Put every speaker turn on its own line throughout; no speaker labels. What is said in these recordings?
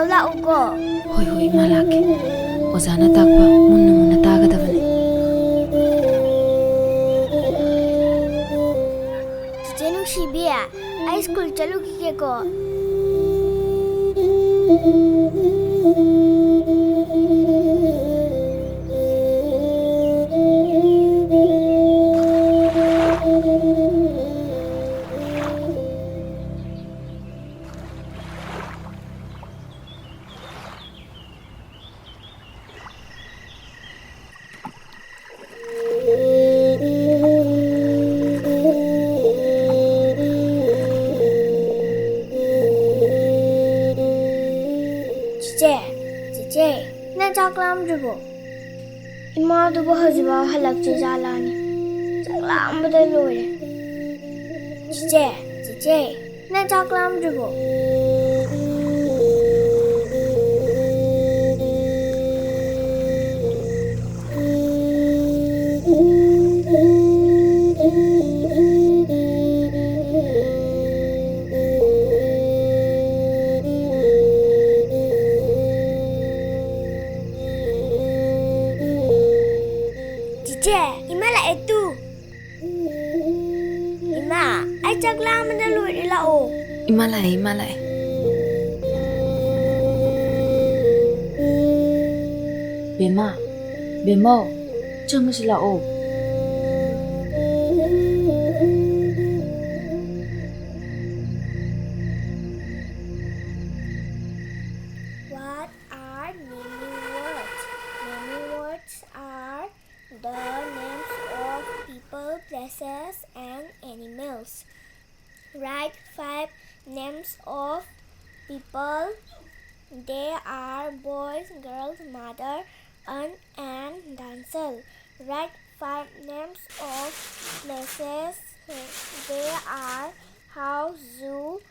ꯂꯧ ꯂꯥꯛꯎꯀꯣ
ꯍꯣꯏ ꯍꯣꯏ ꯏꯃꯥ ꯂꯥꯛꯀꯦ ꯑꯣꯖꯥꯅ ꯇꯥꯛꯄ ꯃꯨꯟꯅ ꯃꯨꯟꯅ ꯇꯥꯒꯗꯕꯅꯤ
ꯆꯤꯆꯦ ꯅꯨꯡꯁꯤꯕꯤ ꯑꯩ ꯁ꯭ꯀꯨꯜ ꯆꯠꯂꯨꯈꯤꯒꯦꯀꯣ ꯆꯤꯆꯦ ꯅꯪ ꯆꯥꯛ ꯂꯥꯝꯗ꯭ꯔꯤꯕꯣ 이마도 하지마 할락지 잘라니 짝람보다 로래 지제 난 짝람 주고 Ima là itu. Ima, ai chắc la mình đã lùi đi lậu.
Ima lại. Bema, chăm chỉ lậu.
What are many words? Many words are the names of people, places, and animals. Write 5 names of people. They are boys, girls, mother, aunt, and dancer. Write 5 names of places. They are house, zoo,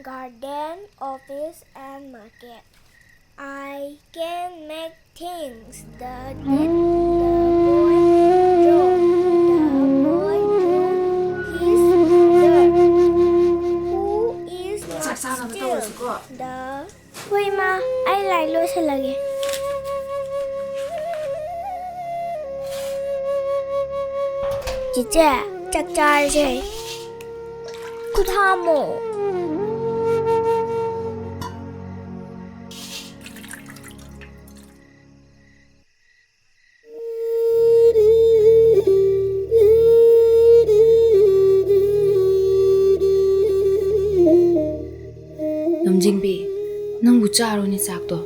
garden, office, and market. I can make things. The boy drew his mother. Who is not still? The Hui ma, ai lại lôi xe lagi. Cice, chắc chắn rồi. Cứ tham mộ.
Namjingbi, nang bucharo ni sakto.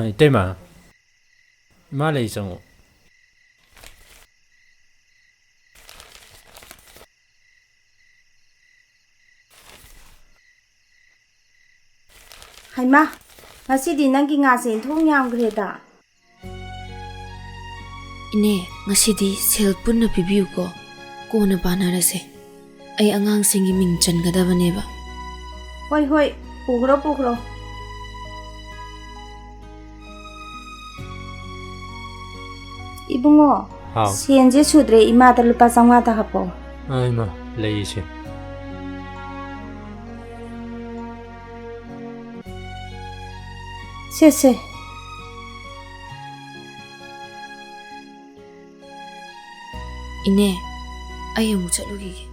이때마 말에 있어.
Haima, ngasidi nanggi ngasin thong yam greda.
Ine, ngasidi sel punna pibiu ko. Kona banarase. Ay angang singi mingchan gadabane ba.
Hoi, pukro. Ibungo, sienje sudre imada lupa sangwata hapo.
Ay ma, leise.
Se.
Ine, ay amu chatlugi.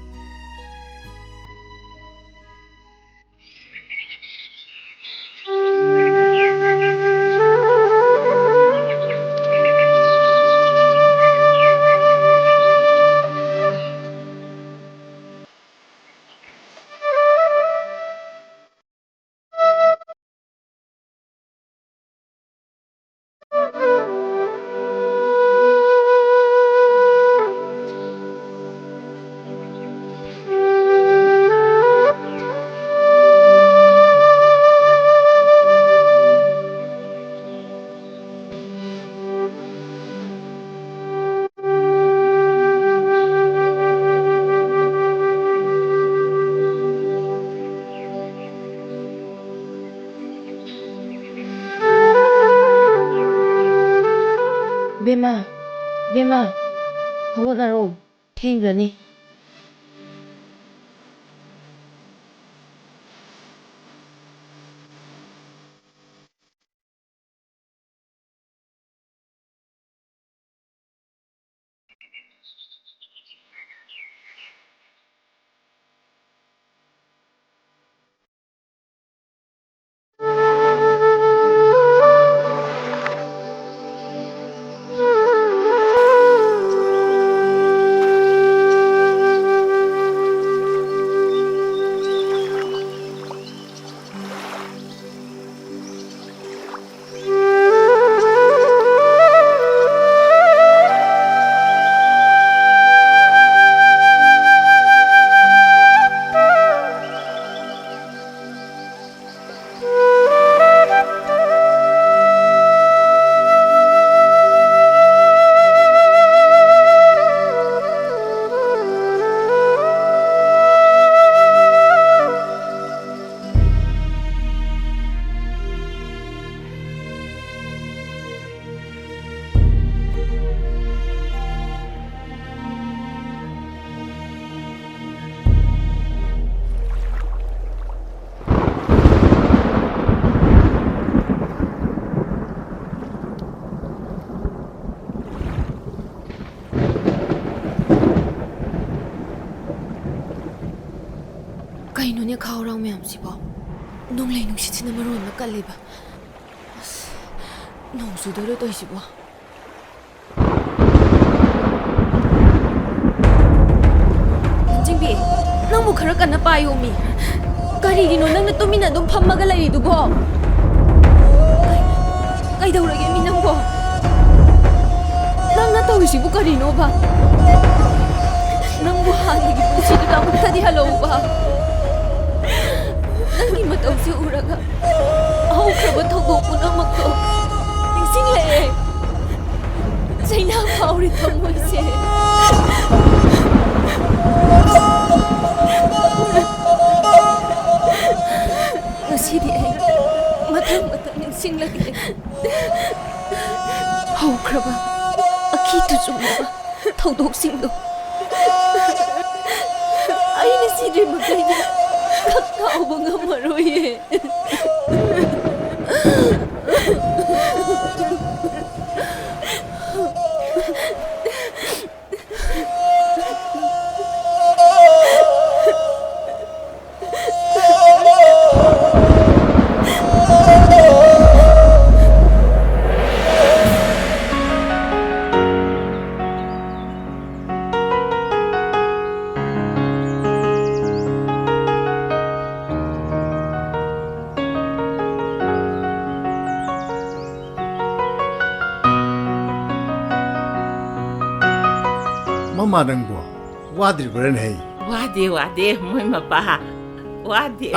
Bema, hawagaro, ꯊꯦꯡꯈ꯭ꯔꯅꯤ. ꯀꯩꯅꯣꯅꯦ ꯈꯥꯎꯔꯥꯎ ꯃꯌꯥꯝꯁꯤꯕꯣ ꯅꯣꯡꯂꯩ ꯅꯨꯡꯁꯤꯠꯁꯤꯅ ꯃꯔꯣꯟ ꯑꯃ ꯀꯜꯂꯤꯕ ꯑꯁ ꯅꯣꯡ ꯆꯨꯗꯣꯏꯔꯣ ꯇꯧꯏꯁꯤꯕꯣ ꯂꯝꯖꯤꯡꯕꯤ ꯅꯪꯕꯨ ꯈꯔ ꯀꯟꯅ ꯄꯥꯏꯌꯣꯃꯤ ꯀꯔꯤꯒꯤꯅꯣ ꯅꯪꯅ ꯇꯨꯃꯤꯟꯅ ꯑꯗꯨꯝ ꯐꯝꯃꯒ ꯂꯩꯔꯤꯗꯨꯕꯣ ꯀꯩꯗꯧꯔꯒꯦ ꯃꯤ ꯅꯪꯕꯣ ꯅꯪꯅ ꯇꯧꯔꯤꯁꯤꯕꯨ ꯀꯔꯤꯅꯣꯕ ꯅꯪꯕꯨ ꯍꯥꯟꯅꯒꯤ ꯄꯨꯟꯁꯤꯗꯨꯗ ꯑꯃꯨꯛꯇꯗꯤ ꯍꯜꯂꯛꯎꯕ ꯅꯪꯒꯤ ꯃꯇꯧꯁꯤ ꯎꯔꯒ ꯍꯧꯈ꯭ꯔꯕ ꯊꯧꯗꯣꯛ ꯄꯨꯝꯅꯃꯛꯇꯣ ꯅꯤꯡꯁꯤꯡꯂꯛꯑꯦ ꯆꯩꯅꯥ ꯐꯥꯎꯔꯤ ꯊꯃꯣꯏꯁꯦ ꯉꯁꯤꯗꯤ ꯑꯩ ꯃꯊꯪ ꯅꯤꯡꯁꯤꯡꯂꯛꯑꯦ ꯍꯧꯈ꯭ꯔꯕ ꯑꯀꯤꯇꯨ ꯆꯨꯡꯂꯕ ꯊꯧꯗꯣꯛꯁꯤꯡꯗꯣ ꯑꯩꯅ ꯁꯤꯗ꯭ꯔꯤꯃꯈꯩꯗꯤ ꯈꯛ ꯀꯥꯎꯕ ꯉꯝꯃꯔꯣꯏꯌꯦ
Mama nangbo, wadri beren hey.
Wade, moi mapa. Wade.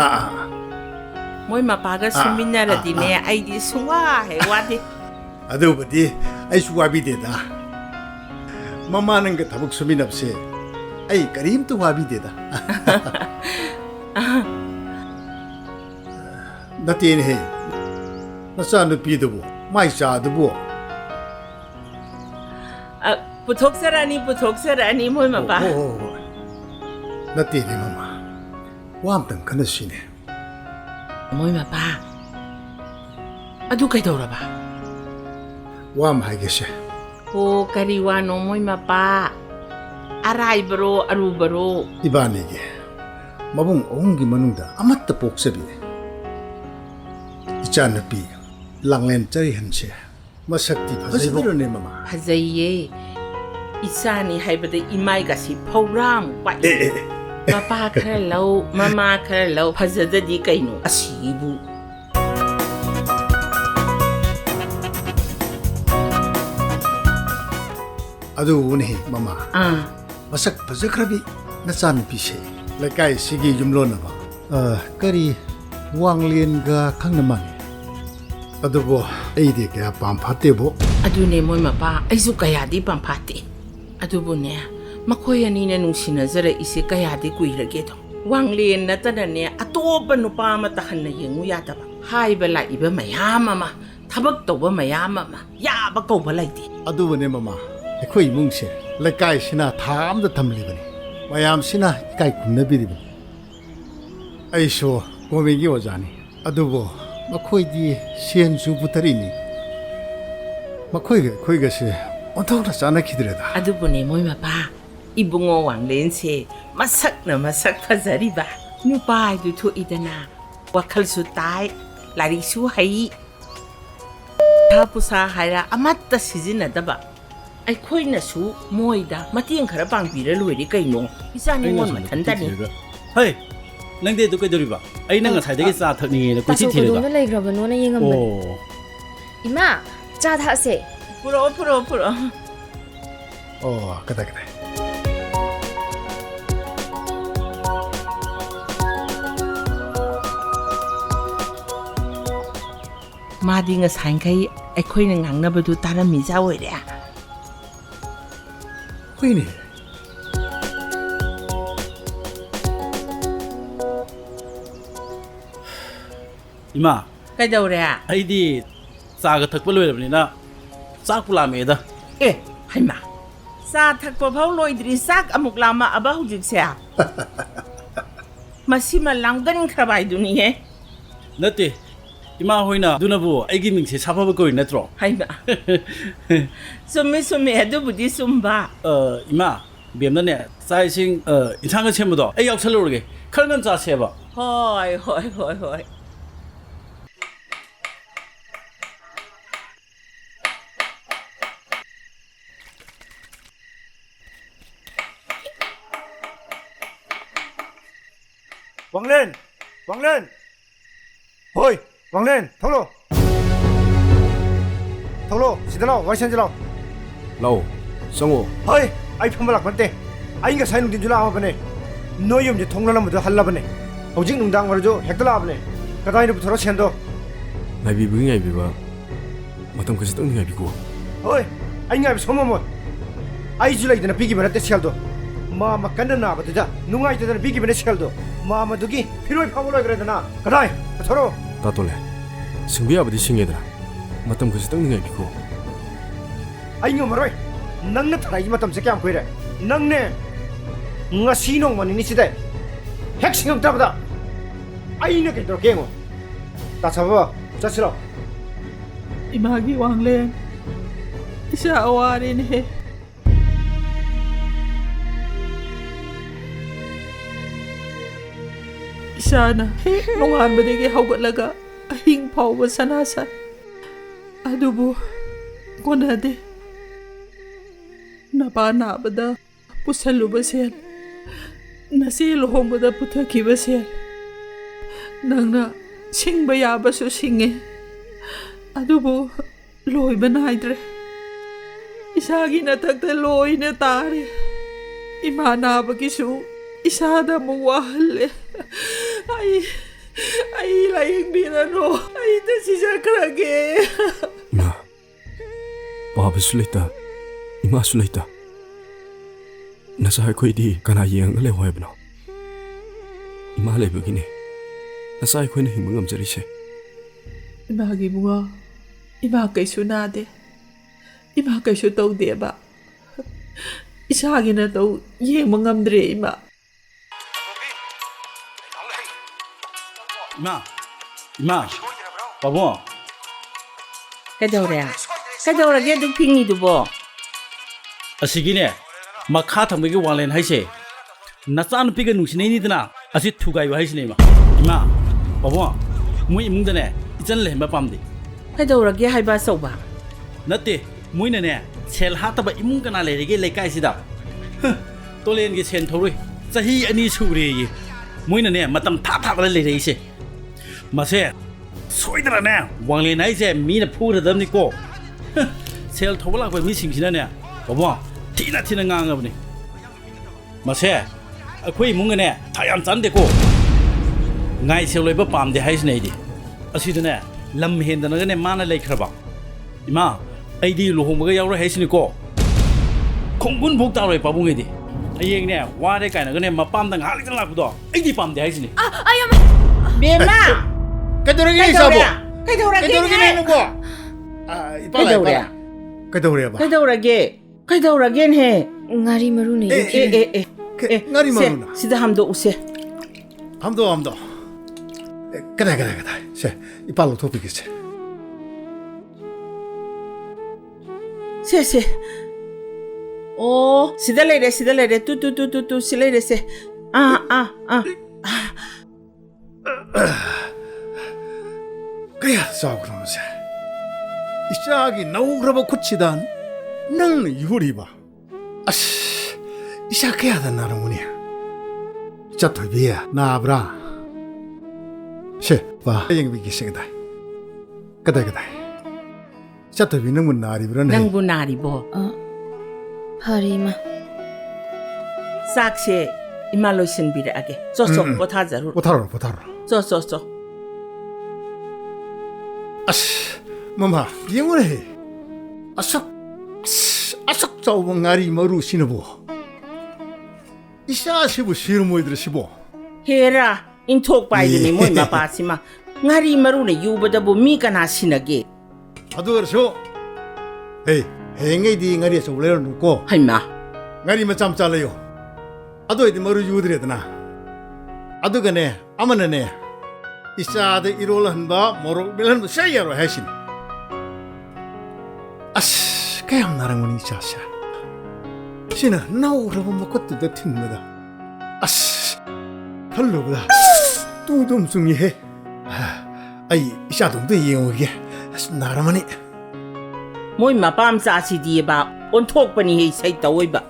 Moi mapa ga sumina radine ai di suwa he wade.
Ado badi, ai suwa bi de da. Mama nang tabuk suminap se. Ai karim tu wabi de da. Natin hey. Nasa no pi do, mai sa do.
Putok sarani moi mapa.
Natin hey mama. Wam tang kana sine.
Moi mapa. Adu kay daw ba?
Wam hai gese.
O kariwano moi mapa. Aray bro, aru bro.
Ibani ge. Mabung ongi manungda amatta poksabi. Ichana pi. Langlen chari hanse. Masakti phajai ne mama.
Phajaiye. Isani haibada imai gasi phauram kwai. Papa khara lau, mama khara lau phajadadi kaino asibu.
Adu ne mama. Masak phajakrabi nachan pise. Lekai sigi jumlona ba. Kari wanglien ga khangna mani. Adubo aide kaya pampate bo.
Adune moi mapa aisu kaya di pampate. Adubo ne makoy ani na nungsinazara isi kaya di kuirage do. Wanglien natana ne atopa nupa matahan na yengu yata ba. Hai bala iba mayama ma. Tabak to ba mayama ma. Yaba ko balay di.
Adubo ne mama. ꯑꯩꯈꯣꯏ ꯏꯃꯨꯡꯁꯦ ꯂꯩꯀꯥꯏꯁꯤꯅ ꯊꯥ ꯑꯃꯗ ꯊꯝꯂꯤꯕꯅꯤ ꯃꯌꯥꯝꯁꯤꯅ ꯏꯀꯥꯏ ꯈꯨꯝꯅꯕꯤꯔꯤꯕꯅꯤ ꯑꯩꯁꯨ ꯒꯣꯔꯃꯦꯟꯒꯤ ꯑꯣꯖꯥꯅꯤ ꯑꯗꯨꯕꯨ ꯃꯈꯣꯏꯗꯤ ꯁꯦꯟꯁꯨ ꯄꯨꯊꯔꯤꯅꯤ ꯃꯈꯣꯏꯒ ꯑꯩꯈꯣꯏꯒꯁꯦ ꯑꯣꯟꯊꯣꯛꯅ ꯆꯥꯟꯅꯈꯤꯗ꯭ꯔꯦꯗ
ꯑꯗꯨꯕꯨꯅꯦ ꯃꯣꯏ ꯃꯄꯥ 이붕어 왕렌세 마삭나 마삭 파자리바 누파이도 토이다나 와칼수 따이 라리수 하이 타푸사 하이라 아마따 시즈나다바 아이코이나수 모이다 마티엔 카라 방비를 로이리 까이노 이사니 원 마탄다니
ꯍꯩ ꯅꯪꯗꯤ ꯑꯗꯨ ꯀꯩꯗꯧꯔꯤꯕ ꯑꯩ ꯅꯪ ꯉꯁꯥꯏꯗꯒꯤ ꯆꯥ ꯊꯛꯅꯤꯡꯉꯦꯅ ꯀꯣꯏꯊꯤ ꯊꯤꯔꯒ
ꯀꯗꯣꯝꯗ ꯂꯩꯈ꯭ꯔꯕꯅꯣꯅ ꯌꯦꯡꯉꯝꯕꯅꯤ
ꯑꯣ
이마 ꯆꯥ ꯊꯛꯑꯁꯦ
풀어
그래
마디 ngасaikai 아이코이는 낭나버도 다른 미자 오이래
호이니
이마
까이다오래
ꯑꯩꯗꯤ ꯆꯥꯒ ꯊꯛꯄ ꯂꯣꯏꯔꯕꯅꯤꯅ ꯆꯥꯛꯄꯨ ꯂꯥꯝꯃꯦꯗ
에 하이마 사 탁보 파우 로이드리 싹 아묵 라마 아바 후직세야 마시마 랑가린 크라바이두니에
ꯅꯠꯇꯦ ꯏꯃꯥ ꯍꯣꯏꯅ ꯑꯗꯨꯅꯕꯨ ꯑꯩꯒꯤ ꯃꯤꯡꯁꯦ ꯁꯥꯐꯕ ꯀꯧꯔꯤ ꯅꯠꯇ꯭ꯔꯣ
하이마 쏨미 아두부디 쏨바
이마 ꯕꯦꯝꯅꯅꯦ ꯆꯥꯛ ꯏꯁꯤꯡ ꯏꯟꯁꯥꯡꯒ ꯁꯦꯝꯕꯗꯣ ꯑꯩ ꯌꯥꯎꯁꯜꯂꯨꯔꯒꯦ ꯈꯔ ꯉꯟ ꯆꯥꯁꯦꯕ
ꯍꯣꯏ
왕렌 호이 왕렌 톨로 시드라오 와이센즈라오
lau 성우
호이 아이 펌발락 반대 아이가 사이는 딘 줄아 하버네 너희 엄지 통로나무도 할라버네 오직 농당 말아줘 핵들라버네 가다이로부터 챈도
나비부기 나비바 어떤 것이 떡니 나비고
호이 아이가 소모모 아이 줄라이드나 비기면 때 챈도 마마 간다나 버드자 누가이드나 비기면 챈도 마마두기 필요해 파고라 그래도나 가다이 서로
따돌래 승비 아버지 싱해더라 어떤 것이 떡니 나비고
아이가 말어이 낭나 타라이 마탐 새끼 안 보이래 낭네 nga sinong man ini sidai hek singam tabda aina ke trokengo ta sawa chasilo
이마기 왕렌 이사 아와리네 이사나 농한바데게 하고라가 힝 파우버 사나사 아두부 고나데 나바나바다 부살루바센 나시 로홈바다 부탁기바센 낭나 싱바야바수 싱해 아두부 로이바 나이드레 이사기 나탁다 로이나 따레 이마나바기수 이사다 무와할레 아이 라잉비나노 아이다 시작하게
이마 바바 술레다 이마 술레다 나사 코이디 가나 예응을 해와야브노 이마 레버기네 나사 코이는 힘을 감자리세
이마기 무아 이마 kaisu nade 이마 kaisu tawdeba 이사기나 또 yengma ngamdre 이마
이마 바보
그래야 두 핑이두보
ꯑꯁꯤꯒꯤꯅꯦ ꯃꯈꯥ ꯊꯪꯕꯒꯤ ꯋꯥꯡꯂꯦꯟ ꯍꯥꯏꯁꯦ ꯅꯆꯥꯅꯨꯄꯤꯒ ꯅꯨꯡꯁꯤꯅꯩꯅꯤꯗꯅ ꯑꯁꯤ ꯊꯨꯒꯥꯏꯕ ꯍꯥꯏꯁꯤꯅꯦ 이마 바보 ꯃꯣꯏ ꯏꯃꯨꯡꯗꯅꯦ 이전 ꯂꯩꯍꯟꯕ ꯄꯥꯝꯗꯦ
그래야 하이바 써봐
ꯅꯠꯇꯦ ꯃꯣꯏꯅꯅꯦ ꯁꯦꯜ ꯍꯥꯠꯇꯕ ꯏꯃꯨꯡ ꯀꯅꯥ ꯂꯩꯔꯤꯒꯦ ꯂꯩꯀꯥꯏꯁꯤꯗ ꯇꯣꯂꯦꯟꯒꯤ ꯁꯦꯟ ꯊꯧꯔꯣꯏ ꯆꯍꯤ 2 ꯁꯨꯔꯦꯌꯦ ꯃꯣꯏꯅꯅꯦ ꯃꯇꯝ ꯊꯥꯗꯅ ꯂꯩꯔꯛꯏꯁꯦ ꯃꯁꯦ ꯁꯣꯏꯗꯅꯅꯦ ꯋꯥꯡꯂꯦꯟ ꯍꯥꯏꯁꯦ ꯃꯤꯅ ꯐꯨꯔꯗꯕꯅꯤꯀꯣ ꯁꯦꯜ ꯊꯧꯕ ꯂꯥꯛꯄ ꯃꯤꯁꯤꯡꯁꯤꯅꯅꯦ ꯕꯥꯕꯣ ꯊꯤꯅ ꯉꯥꯡꯉꯕꯅꯤ ꯃꯁꯦ ꯑꯩꯈꯣꯏ ꯏꯃꯨꯡꯒꯅꯦ ꯊꯥ ꯌꯥꯝ ꯆꯥꯟꯗꯦꯀꯣ ꯉꯥꯏ ꯁꯦꯜ ꯂꯣꯏꯕ ꯄꯥꯝꯗꯦ ꯍꯥꯏꯁꯤꯅꯦ ꯑꯩꯗꯤ ꯑꯁꯤꯗꯅꯦ ꯂꯝ ꯍꯦꯟꯗꯅꯒꯅꯦ ꯃꯥꯅ ꯂꯩꯈ꯭ꯔꯕ ꯏꯃꯥ ꯑꯩꯗꯤ ꯂꯨꯍꯣꯡꯕꯒ ꯌꯥꯎꯔꯣꯏ ꯍꯥꯏꯁꯤꯅꯤꯀꯣ ꯈꯣꯡꯒꯨꯟꯐꯥꯎ ꯇꯥꯔꯣꯏ ꯄꯥꯕꯨꯡꯉꯩꯗꯤ ꯍꯌꯦꯡꯅꯦ ꯋꯥꯔꯦ ꯀꯥꯏꯅꯒꯅꯦ ꯃꯄꯥꯝꯗ ꯉꯥꯏꯍꯥꯛ ꯂꯩꯇꯅ ꯂꯥꯛꯄꯗꯣ ꯑꯩꯗꯤ ꯄꯥꯝꯗꯦ ꯍꯥꯏꯁꯤꯅꯤ
ꯕꯦꯝꯃ
ꯀꯩꯗꯧꯔꯒꯦ ꯏꯁꯥꯕꯣ
그래야
ꯀꯩꯗꯧꯔꯒꯦ ꯅꯪꯕꯣ ꯏꯄꯥ ꯀꯩꯗꯧꯔꯦꯕ
그래야 ꯀꯩꯗꯧꯔꯒꯦꯅ ꯍꯦ
ꯉꯥꯔꯤ ꯃꯔꯨꯅ
ngari maruna
sida hamdo use
amdo kada se ipalo topic se
se oh sida lere tu silere se
kaya saukron se ishagi naugraba kuchidan nang yuri ba as isha kaya da naranguni chathobiya nabra she ba yeng bi gising dai kada chathobi nang mun nari bra
nang bu nari bo
Hari ma.
sakse imaloisin bire age so botha zarur
potaro
so
as mama yengure asak chawba ngari maru sinabo isha sibu sirmoidre sibo
hera inthok pai ni moi ma pa sima ngari maru ne yubada bo mi kana sinage
adugarso hey hengei di ngari chawle ko
haima
ngari macham chalayo adoi di maru yudredna adugane amanane isha de irolhanba moro bilan sayaro hasin as kayam naranguni chasha sina nauraba makottu da tinmada as halloba tudum sungi he ai isha dum de yengoge as naramani
moi ma pam sa si di ba on thok pani he sai tawoi ba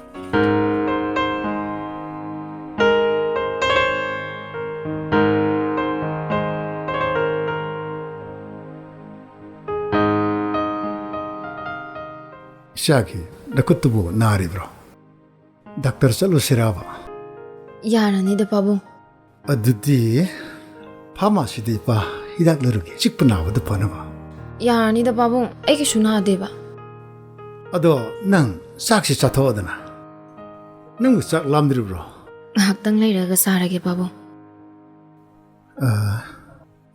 shaki dakutubu nari bro doctor chalu siraba
Yarani da pabung.
adudi pharmacy di pa hidak larugi chikpuna wadu panaba
Yarani da pabung. Ai ke suna deba.
ado nang saksi chatho adana nang sak lamdri bro
Ngaktang leiraga sarage pabung.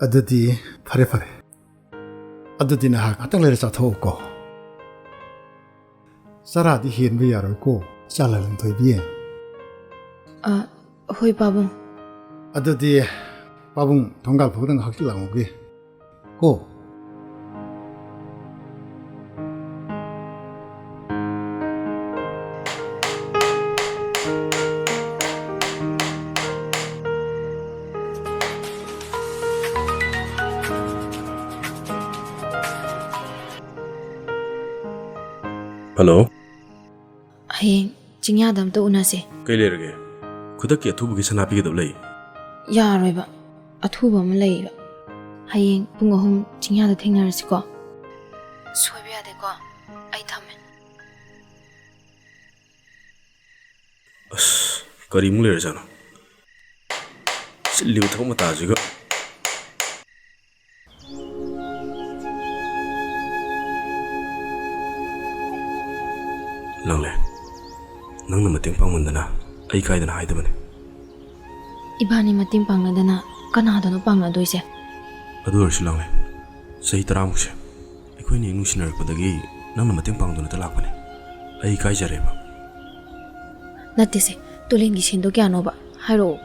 adudi phare adudi na hak atang leira chatho ko sara di hin bi yaro ko chala lang thoi bi
Hoi pabung.
adudi pabung thongal phudang hakki langoge ko
Hello?
Hayeng jingyadam to unase.
Kay lerage? Khudakki athubugi sanapi gedab lei.
Yaroiba. Athuba ma leiba. Hayeng pung ahum jingyada thengnarasi ko. Soiba yade ko. Ai thame.
As kari mu ler jana. Silliu thok ma tajiga. Langle. Nangna mateng pangmandana ai kaidana haidabane.
Ibani mating pangnadana kanadano pangnadoise.
Adu arsi langle. Sahi taramukse. Aikoi ni nungsinarikpadagi nangna mateng pangduna talakpane. Ai kaijareba.
Nattese tolengi sendo kyanoba. Hairo.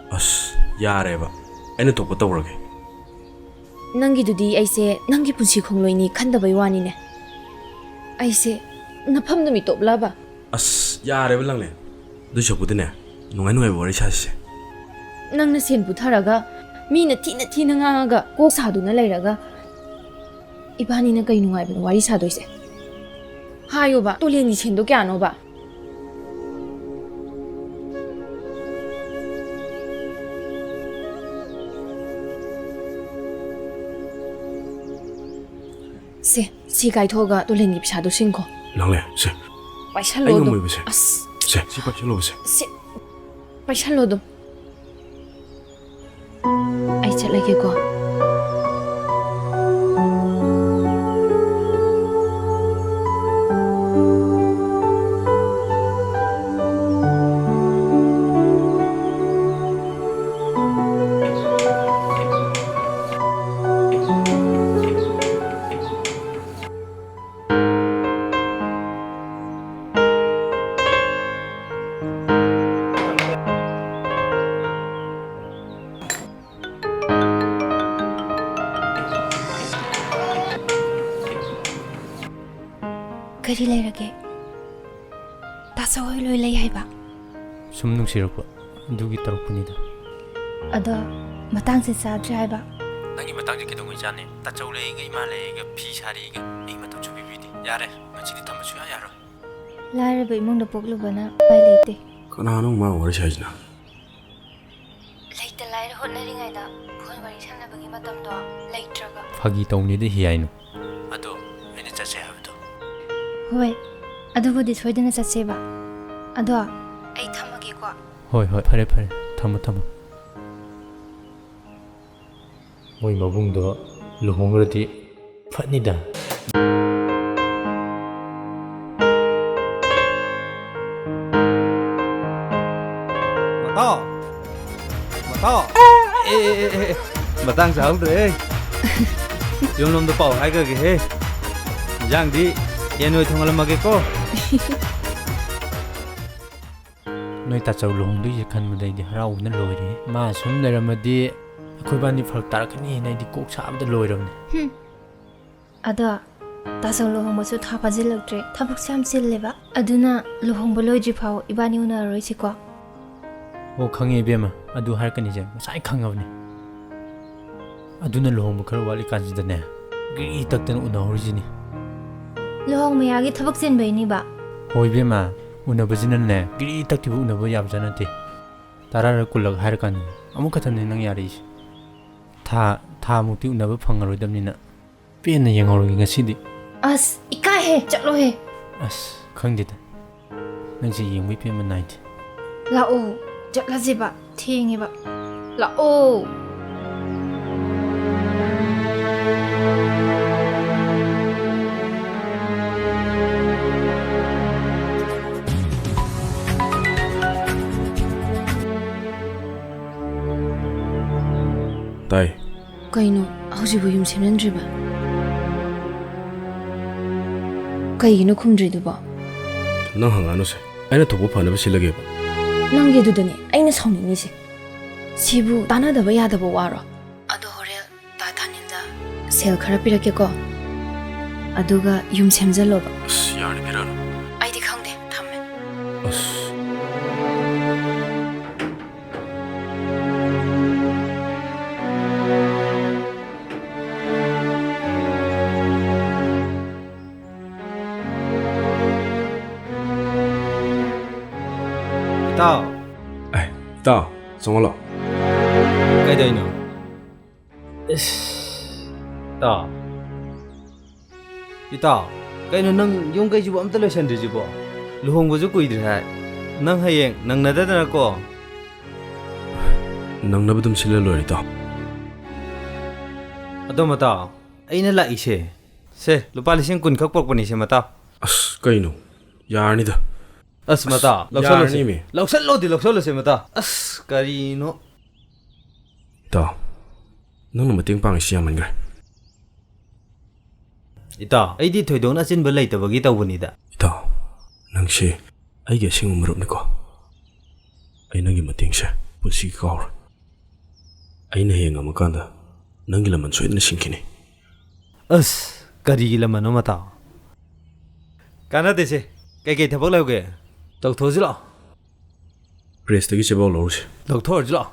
As yareba. Aina tokpa tawrage.
Nangi dudi aise nangi punsi khongloini khandabai wani ne. Aise nafam numi toplaba.
As yareba langle. Du chopudine nungai wari chasise.
Nangna sen putharaga mina thina ngaga ko saduna leiraga ibani na kai nungai ba wari sadoise. Hayo ba tolengi sendo kyano ba. Si kai thoga tolengi psado singko.
Langle se.
Paisalo
Ai
do.
ngomoi base.
As
Se si paisalo base.
si paisalo do. Ai chalage ko. ꯀꯔꯤ ꯂꯩꯔꯒꯦ ꯇꯥꯁꯧ ꯍꯣꯏ ꯂꯣꯏ ꯂꯩ ꯍꯥꯏꯕ
ꯁꯨꯝ ꯅꯨꯡꯁꯤꯔꯛꯄ ꯑꯗꯨꯒꯤ ꯇꯧꯔꯛꯄꯅꯤꯗ
ꯑꯗꯣ ꯃꯇꯥꯡꯁꯦ ꯆꯥꯗ꯭ꯔꯦ ꯍꯥꯏꯕ
ꯅꯪꯒꯤ ꯃꯇꯥꯡꯁꯦ ꯀꯩꯗꯧꯉꯩ ꯆꯥꯅꯤ ꯇꯥꯆꯧ ꯂꯩꯒ ꯏꯃꯥ ꯂꯩꯒ ꯐꯤ ꯁꯥꯔꯤꯒ ꯑꯩ ꯃꯇꯝꯁꯨ ꯄꯤꯕꯤꯗꯦ ꯌꯥꯔꯦ ꯉꯁꯤꯗꯤ ꯊꯝꯕ ꯁꯨꯡꯌꯥ ꯌꯥꯔꯣꯏ
ꯂꯥꯏꯔꯕ ꯏꯃꯨꯡꯗ ꯄꯣꯛꯂꯨꯕꯅ ꯎꯄꯥꯏ ꯂꯩꯇꯦ
ꯀꯅꯥꯅꯣ ꯃꯥ ꯋꯥꯔꯤ ꯁꯥꯏꯁꯤꯅ
ꯂꯩꯇ ꯂꯥꯏꯔ ꯍꯣꯠꯅꯔꯤꯉꯩꯗ ꯐꯣꯟ ꯋꯥꯔꯤ ꯁꯥꯟꯅꯕꯒꯤ ꯃꯇꯝꯗꯣ ꯂꯩꯇ꯭ꯔꯕ
ꯐꯥꯒꯤ ꯇꯧꯅꯤꯗ ꯍꯤꯌꯥꯏꯅꯨ ꯑꯗꯣ ꯑꯩꯅ ꯆꯠꯁꯦ ꯍꯥꯏꯕꯗꯣ
ꯍꯣꯏ ꯑꯗꯨꯕꯨꯗꯤ ꯁꯣꯏꯗꯅ ꯆꯠꯁꯦꯕ ꯑꯗꯣ ꯑꯩ ꯊꯝꯃꯒꯦꯀꯣ
ꯍꯣꯏ ꯍꯣꯏ ꯐꯔꯦ ꯐꯔꯦ ꯊꯝꯃꯣ ꯊꯝꯃꯣ ꯃꯣꯏ ꯃꯕꯨꯡꯗꯣ ꯂꯨꯍꯣꯡꯈ꯭ꯔꯗꯤ ꯐꯠꯅꯤꯗ
Matang sao rồi Yung lom do pao hai ka ge he Jang di yen noi thong lam ma ge ko
ꯅꯣꯏ ꯇꯥꯆꯧ ꯂꯨꯍꯣꯡꯗꯣꯏꯁꯦ ꯈꯟꯕꯗꯩꯗꯤ ꯍꯔꯥꯎꯕꯅ ꯂꯣꯏꯔꯦ ꯃꯥ ꯁꯨꯝ ꯂꯩꯔꯝꯃꯗꯤ ꯑꯩꯈꯣꯏꯕꯥꯅꯤ ꯐꯔꯛ ꯇꯥꯔꯛꯀꯅꯤꯅ ꯑꯩꯗꯤ ꯀꯣꯛ ꯁꯥꯕꯗ ꯂꯣꯏꯔꯕꯅꯦ
ꯑꯗꯣ ꯇꯥꯆꯧ ꯂꯨꯍꯣꯡꯕꯁꯨ ꯊꯥ ꯐꯥꯖꯤꯜꯂꯛꯇ꯭ꯔꯦ ꯊꯕꯛꯁꯨ ꯌꯥꯝ ꯆꯤꯜꯂꯦꯕ ꯑꯗꯨꯅ ꯂꯨꯍꯣꯡꯕ ꯂꯣꯏꯗ꯭ꯔꯤ ꯐꯥꯎ ꯏꯕꯥꯅꯤ ꯎꯅꯔꯔꯣꯏꯁꯤꯀꯣ
ꯑꯣ ꯈꯪꯉꯦ ꯏꯕꯦꯝꯃ ꯑꯗꯨ ꯍꯥꯏꯔꯛꯀꯅꯤꯁꯦ ꯉꯁꯥꯏ ꯈꯪꯉꯕꯅꯦ ꯑꯗꯨꯅ ꯂꯨꯍꯣꯡꯕ ꯈꯔ ꯋꯥꯠꯂꯤꯀꯥꯟꯁꯤꯗꯅꯦ ꯒ꯭ꯔꯤ ꯇꯛꯇꯅ ꯎꯅꯍꯧꯔꯤꯁꯤꯅꯤ
ꯂꯨꯍꯣꯡ ꯃꯌꯥꯒꯤ ꯊꯕꯛ ꯆꯤꯟꯕꯩꯅꯤꯕ
ꯍꯣꯏ ꯏꯕꯦꯝꯃ ꯎꯅꯕꯁꯤꯅꯅꯦ ꯒ꯭ꯔꯤ ꯇꯛꯇꯤꯕ ꯎꯅꯕ ꯌꯥꯕꯖꯥ ꯅꯠꯇꯦ ꯇꯔꯥꯔꯛ ꯀꯨꯜꯂꯛ ꯍꯥꯏꯔꯀꯥꯟꯗ ꯑꯃꯨꯛ ꯈꯛꯇꯅꯦ ꯅꯪ ꯌꯥꯔꯛꯏꯁꯦ ꯊꯥꯃꯨꯛꯇꯤ ꯎꯅꯕ ꯐꯪꯉꯔꯣꯏꯗꯕꯅꯤ나 ꯄꯦꯟꯅ ꯌꯦꯡꯍꯧꯔꯒꯦ ꯉꯁꯤꯗꯤ
ꯑꯁ ꯏꯀꯥꯏꯍꯦ ꯆꯠꯂꯣꯍꯦ
ꯑꯁ ꯈꯪꯗꯦꯗ ꯅꯪꯁꯦ ꯌꯦꯡꯕꯩ ꯄꯦꯟꯕ ꯅꯥꯏꯗꯦ
ꯂꯥꯛꯑꯣ ꯆꯠꯂꯁꯦꯕ ꯊꯦꯡꯉꯦꯕ ꯂꯥꯛꯑꯣ
ꯇꯥꯏ
ꯀꯩꯅꯣ ꯍꯧꯖꯤꯛꯕꯨ ꯌꯨꯝ ꯁꯦꯝꯅꯗ꯭ꯔꯤꯕ ꯀꯩꯒꯤꯅꯣ ꯈꯨꯝꯗ꯭ꯔꯤꯗꯨꯕꯣ
ꯅꯪ ꯍꯪꯉꯥꯅꯨꯁꯦ ꯑꯩꯅ ꯊꯣꯛꯄ ꯐꯅꯕ ꯁꯤꯜꯂꯒꯦꯕ
ꯅꯪꯒꯤ ꯑꯗꯨꯗꯅꯦ ꯑꯩꯅ ꯁꯥꯎꯅꯤꯡꯉꯤꯁꯦ ꯁꯤꯕꯨ ꯇꯥꯟꯅꯗꯕ ꯌꯥꯗꯕ ꯋꯥꯔꯣ ꯑꯗꯣ ꯍꯣꯔꯦꯟ ꯇꯥ ꯊꯥꯅꯤꯜꯗ ꯁꯦꯜ ꯈꯔ ꯄꯤꯔꯛꯀꯦꯀꯣ ꯑꯗꯨꯒ ꯌꯨꯝ ꯁꯦꯝꯖꯜꯂꯣꯕ
ꯑꯁ ꯌꯥꯔꯦ ꯄꯤꯔꯛꯑꯅꯨ
ꯑꯩꯗꯤ ꯈꯪꯗꯦ ꯊꯝꯃꯦ
ꯑꯁ
Tao
ꯑꯦ ꯏꯇꯥꯎ ꯆꯪꯉꯛꯂꯣ
Kaidoino Tao Tao Kaino nang yung kay jibo amta loisandri jibo Luhongboju kuidri hai Nang hayeng nang nadadana ko
ꯅꯪꯅꯕ ꯑꯗꯨꯝ ꯁꯤꯜꯂ ꯂꯣꯏꯔꯦ ꯏꯇꯥꯎ
Ado mata Aina la ise Se lupa lising kun khak porpani se mata
ꯑꯁ ꯀꯩꯅꯣ ꯌꯥꯔꯅꯤꯗ
As mata Laksalo se
ꯌꯥꯔꯅꯤ
Laksalo se mata As karino
ꯏꯇꯥꯎ ꯅꯪꯅ ꯃꯇꯦꯡ ꯄꯥꯡꯉꯤꯁꯤ ꯌꯥꯝꯃꯟꯈ꯭ꯔꯦ
Ita aidi thoidong na chinba leitabagi tawbanida
ꯏꯇꯥꯎ ꯅꯪꯁꯦ ꯑꯩꯒꯤ ꯑꯁꯦꯡꯕ ꯃꯔꯨꯞꯅꯤꯀꯣ ꯑꯩ ꯅꯪꯒꯤ ꯃꯇꯦꯡꯁꯦ ꯄꯨꯟꯁꯤꯒꯤ ꯀꯥꯎꯔꯣꯏ ꯑꯩꯅ ꯍꯌꯦꯡ ꯉꯝꯃꯀꯥꯟꯗ ꯅꯪꯒꯤ ꯂꯃꯟ ꯁꯣꯏꯗꯅ ꯁꯤꯡꯈꯤꯅꯤ
As karigi lamano mata Kana dese Kay thabak lauge Tawtho jila
ꯄ꯭ꯔꯦꯁꯇꯒꯤ ꯆꯦꯕꯥꯎ ꯂꯧꯔꯨꯁꯤ
Tawtho jila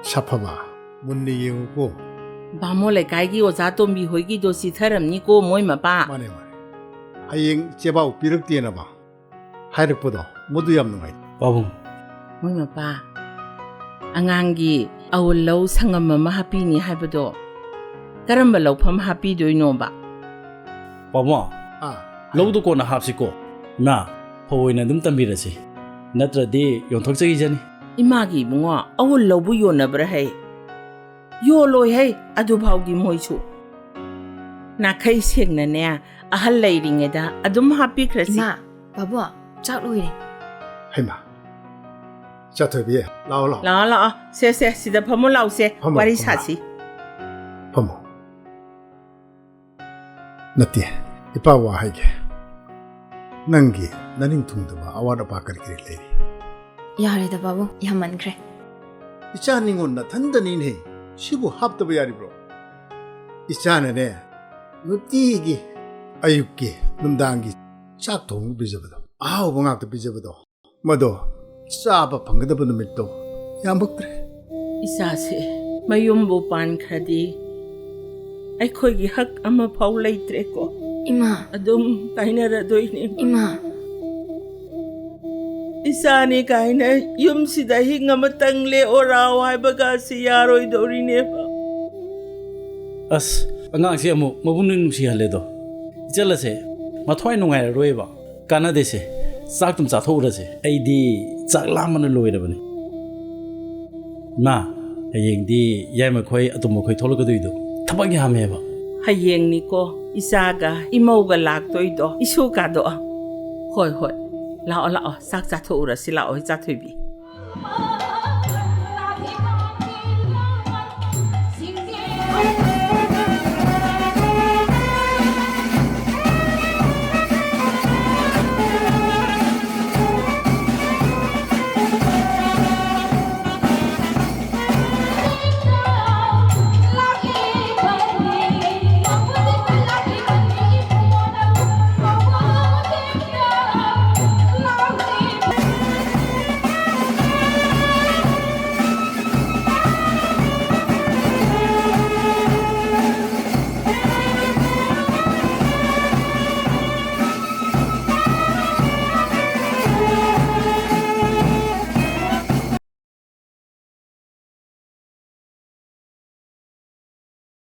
ꯁꯥꯐꯕ ꯃꯨꯟꯅ ꯌꯦꯡꯉꯨꯀꯣ
Bamo le kai gi oza tombi hoigi do si tharam ni ko moi ma pa
ꯃꯥꯅꯦ ꯍꯌꯦꯡ ꯆꯦꯕꯥꯎ ꯄꯤꯔꯛꯇꯦꯅꯕ ꯍꯥꯏꯔꯛꯄꯗꯣ ꯃꯗꯨ ꯌꯥꯝ ꯅꯨꯡꯉꯥꯏ
Pabung
moi ma pa angangi awul law sangam ma happy ni haibado karamba law pham happy doino ba
Pamo ꯂꯧꯗꯨ ꯀꯣꯟꯅ ꯍꯥꯞꯁꯤꯀꯣ ꯅꯥ ꯐꯧꯑꯣꯏꯅ ꯑꯗꯨꯝ ꯇꯝꯕꯤꯔꯁꯤ ꯅꯠꯇ꯭ꯔꯗꯤ ꯌꯣꯟꯊꯣꯛꯆꯈꯤꯖꯅꯤ
Imagi bunga awul law bu yonabra hai Yo loi hai adu bhaudi moisu Na khai sengna ne ahal leiringeda adum happy krasi
ꯏꯃꯥ ꯕꯥꯕꯨ ꯆꯥꯛ ꯂꯣꯏꯔꯦ
ꯍꯩꯃꯥ ꯆꯠꯊꯣꯏꯕꯤ ꯂꯥꯛꯑꯣ ꯂꯥꯛꯑꯣ
La se sida phamo law se
Phamo,
wari
phamo.
sasi
ꯐꯝꯃꯣ ꯅꯠꯇꯦ ꯏꯄꯥ ꯋꯥ ꯍꯥꯏꯒꯦ ꯅꯪꯒꯤ ꯅꯅꯤꯡ ꯊꯨꯡꯗꯕ ꯑꯋꯥꯠ ꯑꯄꯥ ꯀꯔꯤ ꯀꯔꯤ ꯂꯩꯔꯤ
ꯌꯥꯔꯦꯗ ꯕꯥꯕꯨ ꯌꯥꯝꯃꯟꯈ꯭ꯔꯦ
ꯏꯆꯥ ꯅꯤꯉꯣꯟ ꯅꯊꯟꯗꯅꯤꯅꯦ ꯁꯤꯕꯨ ꯍꯥꯞꯇꯕ ꯌꯥꯔꯤꯕ꯭ꯔꯣ 이차는네 누티기 아육기 놈당기 짝통 비저버도 아우 봉학도 비저버도 뭐도 싸바 방거더버 놈도 얌복드레
이사세 마용보 반카디 아이코기 학 아마 파울레이트레코
이마
아돔 가이나라도이네
이마
이사니 가이나 юм시다 힝아마땅레 오라와 하이바가시 야로이도리네바
ꯑꯁ ꯑꯉꯥꯡꯁꯦ ꯑꯃꯨꯛ ꯃꯕꯨꯡꯅ ꯅꯨꯡꯁꯤꯍꯜꯂꯦꯗꯣ ꯏꯆꯜꯂꯁꯦ ꯃꯊ꯭ꯋꯥꯏ ꯅꯨꯡꯉꯥꯏꯔꯔꯣꯏꯕ ꯀꯥꯟꯅꯗꯦꯁꯦ ꯆꯥꯛꯇꯨꯝ ꯆꯥꯊꯣꯛꯎꯔꯁꯦ ꯑꯩꯗꯤ ꯆꯥꯛ ꯂꯥꯝꯕꯅ ꯂꯣꯏꯔꯕꯅꯤ ꯏꯃꯥ ꯍꯌꯦꯡꯗꯤ ꯌꯥꯏꯃꯈꯣꯏ ꯑꯇꯣꯝꯕꯈꯣꯏ ꯊꯣꯛꯂꯛꯀꯗꯣꯏꯗꯣ ꯊꯕꯛ ꯌꯥꯝꯃꯦꯕ
ꯍꯌꯦꯡꯅꯤꯀꯣ ꯏꯆꯥꯒ ꯏꯃꯧꯒ ꯂꯥꯛꯇꯣꯏꯗꯣ ꯏꯁꯨꯀꯥꯗꯣ ꯍꯣꯏ ꯍꯣꯏ ꯂꯥꯛꯑꯣ ꯂꯥꯛꯑꯣ ꯆꯥꯛ ꯆꯥꯊꯣꯛꯎꯔꯁꯤ ꯂꯥꯛꯑꯣ ꯏꯆꯥꯊꯣꯏꯕꯤ